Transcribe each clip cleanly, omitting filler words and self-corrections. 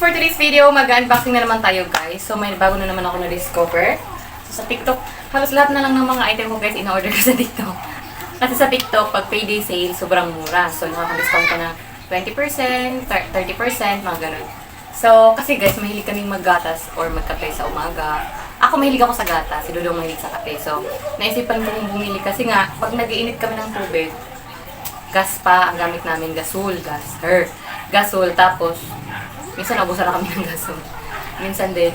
for today's video, mag-unboxing na naman tayo guys. So may bago na naman ako na-discover. So sa TikTok, halos lahat na lang ng mga item ko guys, in-order ko sa TikTok. Kasi sa TikTok, pag payday sale, sobrang mura. So nakaka-discount ka na 20%, 30%, mga ganun. So kasi guys, mahilig kaming maggatas or magkape sa umaga. Ako mahilig ako sa gatas, si Dudong mahilig sa kape. So naisipan kong bumili kasi nga, pag nag-iinit kami ng tubig, gas pa ang gamit namin, gasol, gasol, tapos minsan naubusan na kami ng gasol. Minsan din,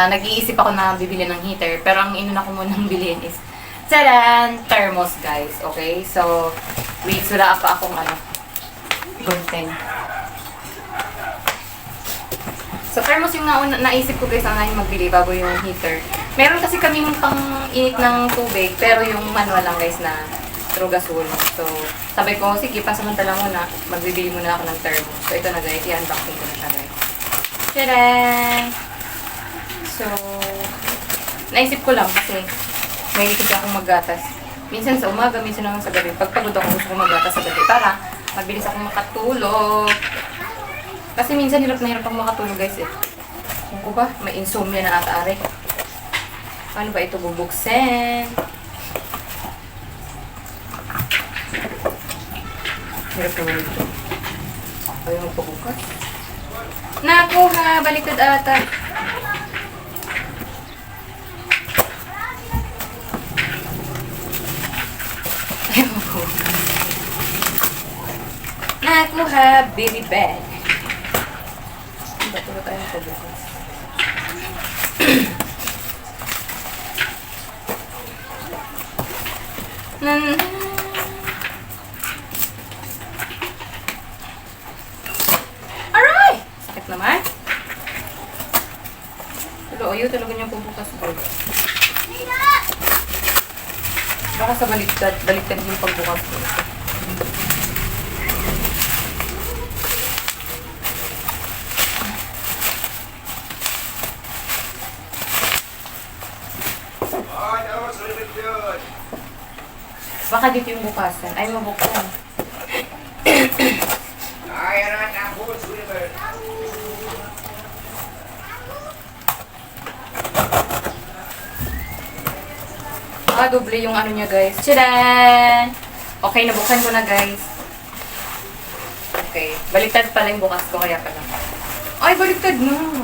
nag-iisip ako na bibili ng heater, pero ang inuna ko munang bilhin is, tadaan! Thermos, guys. Okay? So, wait, wala pa akong gunting. So, thermos yung naisip ko guys, ang magbili bago yung heater. Meron kasi kaming pang-init ng tubig, pero yung manual lang guys na through gasol. So, sabi ko, sige, pansamantala muna, magbibili muna ako ng thermos. So, ito na guys, i-unboxing ko na siya guys. Tadaan! So, naisip ko lang kasi mahilig kasi akong maggatas. Minsan sa umaga, minsan naman sa gabi. Pag pagod ako, gusto ko maggatas sa gabi para mabilis akong makatulog. Kasi minsan hirap na hirap akong makatulog guys eh. Kung ko ba, may insomnia na ata-ari. Paano ba ito bubuksan? Hirap naman ito. Ayaw magpabukas. Nakuha! Baliktad ata. Ayaw magpabukas. Nakuha! Baby bag. Ba't ba tayo magpabukas? Aray! Sakit naman. Tulo, ayaw talaga niyang pubukas ko. Baka sa baliktad yung pagbukas ko. Baka dito yung bukasan. Ay, mabuksan. Doble yung ano niya, guys. Tchadan! Okay, nabuksan ko na, guys. Okay. Baliktad pala yung bukas ko, kaya pala. Ay, baliktad na!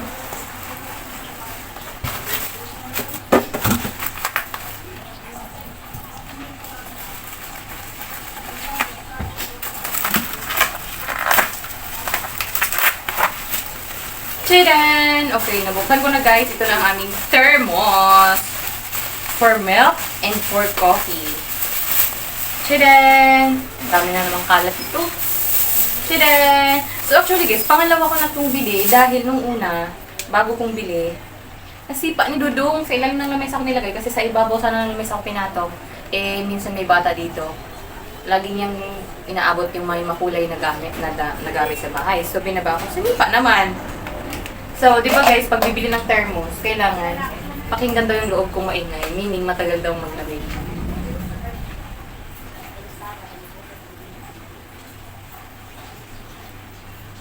Tchadan! Okay, nabuksan ko na guys. Ito na ang aming thermos for milk and for coffee. Tchadan! Dami na namang kalat ito. Tchadan! So actually guys, pangalawa ko na itong bili dahil nung una, bago kong bili, nasipa ni Dudong sa ilang ng lamesa ko nilagay kasi sa ibabaw sana ng lamesa ko pinatong. Eh, minsan may bata dito. Lagi niyang inaabot yung may makulay na gamit sa bahay. So binaba ko, sinipa naman. So, di ba guys, pag bibili ng thermos, kailangan pakinggan daw yung loob kung maingay, meaning matagal daw maglamig.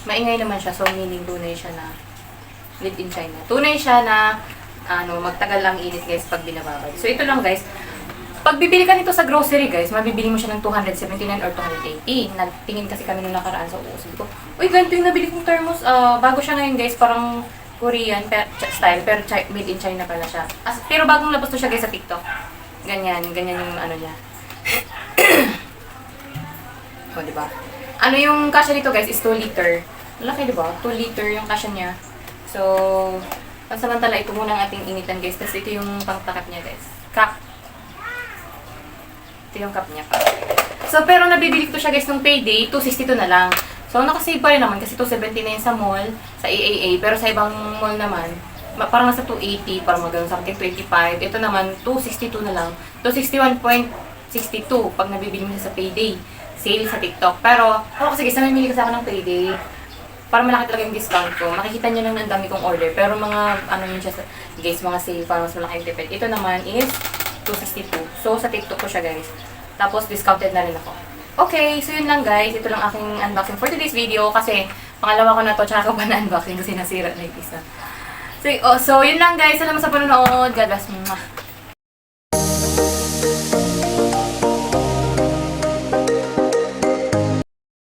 Maingay naman siya, so meaning tunay siya na made in China. Tunay siya na magtagal lang init guys pag binababad. So, ito lang guys. Pag bibili ka nito sa grocery guys, mabibili mo siya ng 279 or 280. Nagtingin kasi kami nung nakaraan sa uusap ko. Uy, ganito yung nabili kong thermos. Bago siya ngayon guys, parang Korean style, pero made in China pala siya. Pero bagong labas to siya guys sa TikTok. Ganyan yung ano niya. O, diba? Ano yung kasya nito guys is 2 liter. Malaki diba? 2 liter yung kasya niya. So, pansamantala, ito muna ang ating initan guys. Tapos ito yung pangtakap niya guys. Cup. Ito yung cup niya pa. So, pero nabibili ko siya guys nung payday, 262 na lang. So, nakasave pa rin naman kasi 279 sa mall, sa AAA. Pero sa ibang mall naman, parang nasa 280, parang magano'n sa akin, 25. Ito naman, 262 na lang. 261.62 pag nabibili mo siya sa payday. Sale sa TikTok. Pero, ako kasi guys, namimili kasi ako ng payday. Para malaki talaga yung discount ko. Makikita nyo lang ang dami kong order. Pero mga, yun siya, guys, mga sale, para mas malaki yung tipid. Ito naman is 262. So, sa TikTok ko siya, guys. Tapos, discounted na rin ako. Okay, so yun lang guys. Ito lang aking unboxing for today's video kasi pangalawa ko na to tsaka ko pa na-unboxing kasi nasira na yung isa. So yun lang guys. Salamat sa panonood. God bless. Mwah.